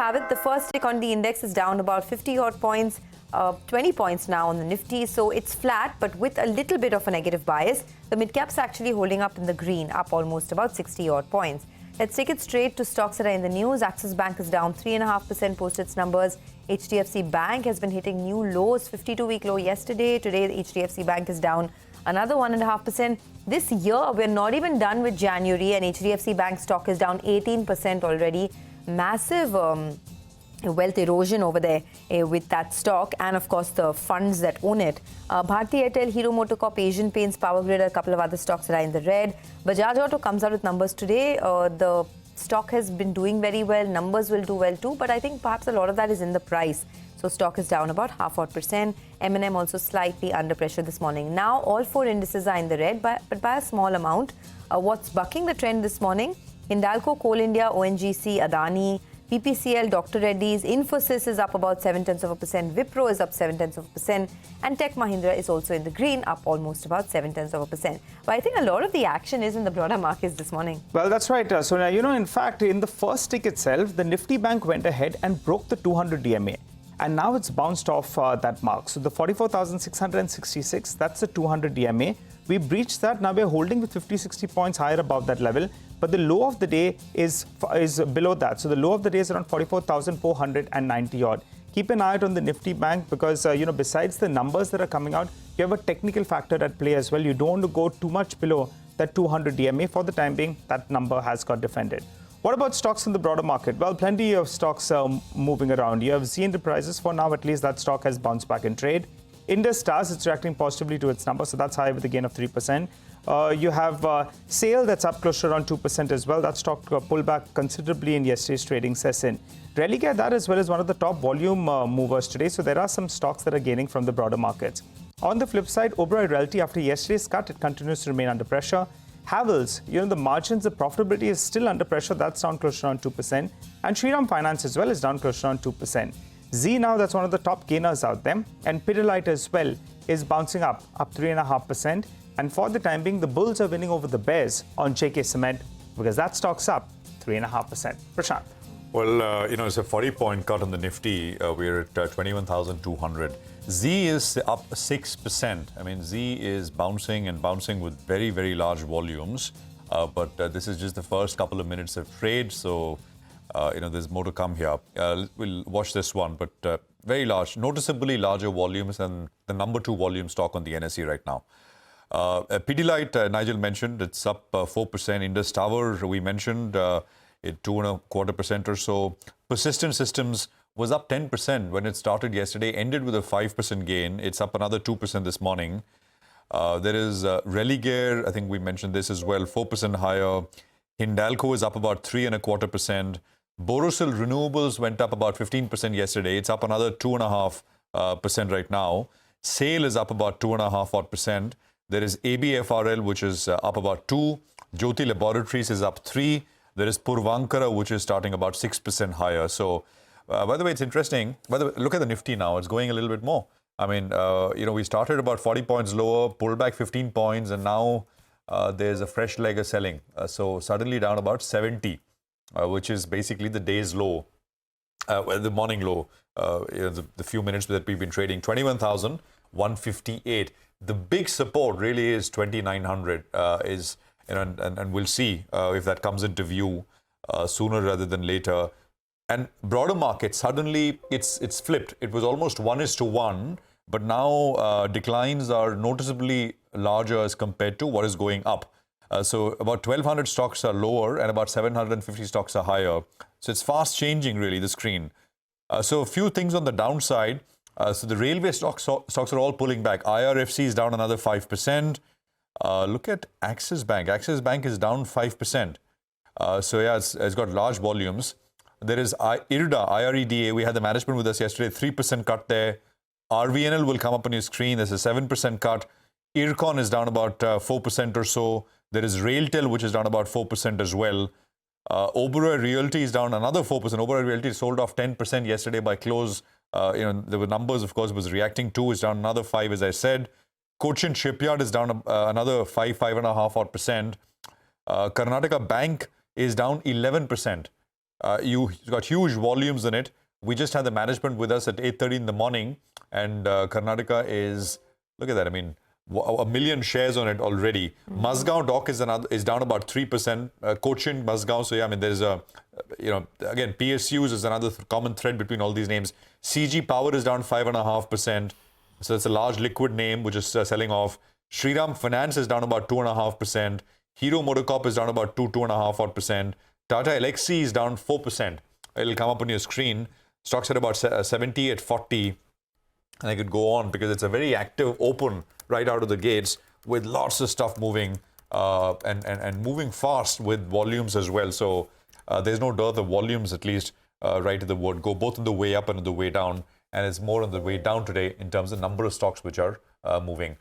have it. The first tick on the index is down about 50 odd points, 20 points now on the Nifty. So it's flat, but with a little bit of a negative bias. The mid-cap's actually holding up in the green, up almost about 60 odd points. Let's take it straight to stocks that are in the news. Axis Bank is down 3.5%, post its numbers. HDFC Bank has been hitting new lows, 52-week low yesterday. Today, the HDFC Bank is down another 1.5%. This year, we're not even done with January, and HDFC Bank stock is down 18% already. Massive wealth erosion over there with that stock, and of course the funds that own it. Bharti Airtel, Hero MotoCorp, Asian Paints, Power Grid, a couple of other stocks that are in the red. Bajaj Auto comes out with numbers today. The stock has been doing very well. Numbers will do well too, but I think perhaps a lot of that is in the price. So stock is down about 0.5%. M&M also slightly under pressure this morning. Now all four indices are in the red, but by a small amount. What's bucking the trend this morning? Hindalco, Coal India, ONGC, Adani, PPCL, Dr. Reddy's, Infosys is up about 0.7%, Wipro is up 0.7%, and Tech Mahindra is also in the green, up almost about 0.7%. But I think a lot of the action is in the broader markets this morning. Well, that's right. So now, in fact, in the first tick itself, the Nifty Bank went ahead and broke the 200 DMA. And now it's bounced off that mark. So the 44,666, that's the 200 DMA. We breached that. Now we're holding with 50-60 points higher above that level. But the low of the day is below that. So the low of the day is around 44,490 odd. Keep an eye out on the Nifty Bank because, besides the numbers that are coming out, you have a technical factor at play as well. You don't want to go too much below that 200 DMA. For the time being, that number has got defended. What about stocks in the broader market? Well, plenty of stocks moving around. You have Z Enterprises. For now, at least, that stock has bounced back in trade. Indus Stars, it's reacting positively to its number, so that's high with a gain of 3%. You have SAIL, that's up close to around 2% as well. That stock pulled back considerably in yesterday's trading session. Relicare, that as well, is one of the top volume movers today, so there are some stocks that are gaining from the broader markets. On the flip side, Oberoi Realty, after yesterday's cut, it continues to remain under pressure. Havells, the margins, the profitability is still under pressure. That's down close to around 2%. And Shriram Finance as well is down close to around 2%. Z now, that's one of the top gainers out there. And Pidilite as well is bouncing up 3.5%. And for the time being, the bulls are winning over the bears on JK Cement because that stock's up 3.5%. Prashant. Well, it's a 40-point cut on the Nifty. We're at 21,200. Z is up 6%. I mean, Z is bouncing with very, very large volumes. But this is just the first couple of minutes of trade. So, there's more to come here. We'll watch this one. But very large, noticeably larger volumes than the number 2 volume stock on the NSE right now. Pidilite, Nigel mentioned, it's up 4%. Indus Tower, we mentioned, 2.25% or so. Persistent Systems was up 10% when it started yesterday, ended with a 5% gain. It's up another 2% this morning. There is Religare, I think we mentioned this as well, 4% higher. Hindalco is up about 3.25%. Borosil Renewables went up about 15% yesterday. It's up another 2.5% right now. SAIL is up about 2.5%. There is ABFRL, which is up about 2. Jyoti Laboratories is up 3. There is Purvankara, which is starting about 6% higher. So, by the way, it's interesting. By the way, look at the Nifty now. It's going a little bit more. I mean, we started about 40 points lower, pulled back 15 points, and now there's a fresh leg of selling. So, suddenly down about 70, which is basically the day's low, the morning low, the few minutes that we've been trading. 21,158. The big support really is 2,900 and we'll see if that comes into view sooner rather than later. And broader market, suddenly it's flipped. It was almost 1:1, but now declines are noticeably larger as compared to what is going up. So about 1,200 stocks are lower and about 750 stocks are higher. So it's fast changing really, the screen. So a few things on the downside. So the railway stocks are all pulling back. IRFC is down another 5%. Look at Axis Bank. Axis Bank is down 5%. So yeah, it's got large volumes. There is IREDA, IREDA. We had the management with us yesterday. 3% cut there. RVNL will come up on your screen. There's a 7% cut. IRCON is down about 4% or so. There is RailTel, which is down about 4% as well. Oberoi Realty is down another 4%. Oberoi Realty sold off 10% yesterday by close. There were numbers, of course, it was reacting to. It's down another 5%, as I said. Cochin Shipyard is down another 5.5% odd. Karnataka Bank is down 11%. You've got huge volumes in it. We just had the management with us at 8:30 in the morning, and Karnataka is, look at that, I mean, a million shares on it already. Mazgaon Dock is down about 3%. Cochin, Mazgaon, so yeah, I mean, there's a, again, PSUs is another common thread between all these names. CG Power is down 5.5%. So it's a large liquid name which is selling off. Shriram Finance is down about 2.5%. Hero MotoCorp is down about 2.5%. Tata Elxsi is down 4%. It'll come up on your screen. Stocks at about 70 at 40. And I could go on because it's a very active open right out of the gates with lots of stuff moving and moving fast with volumes as well. So there's no dearth of volumes, at least right to the word go, both on the way up and on the way down. And it's more on the way down today in terms of number of stocks which are moving.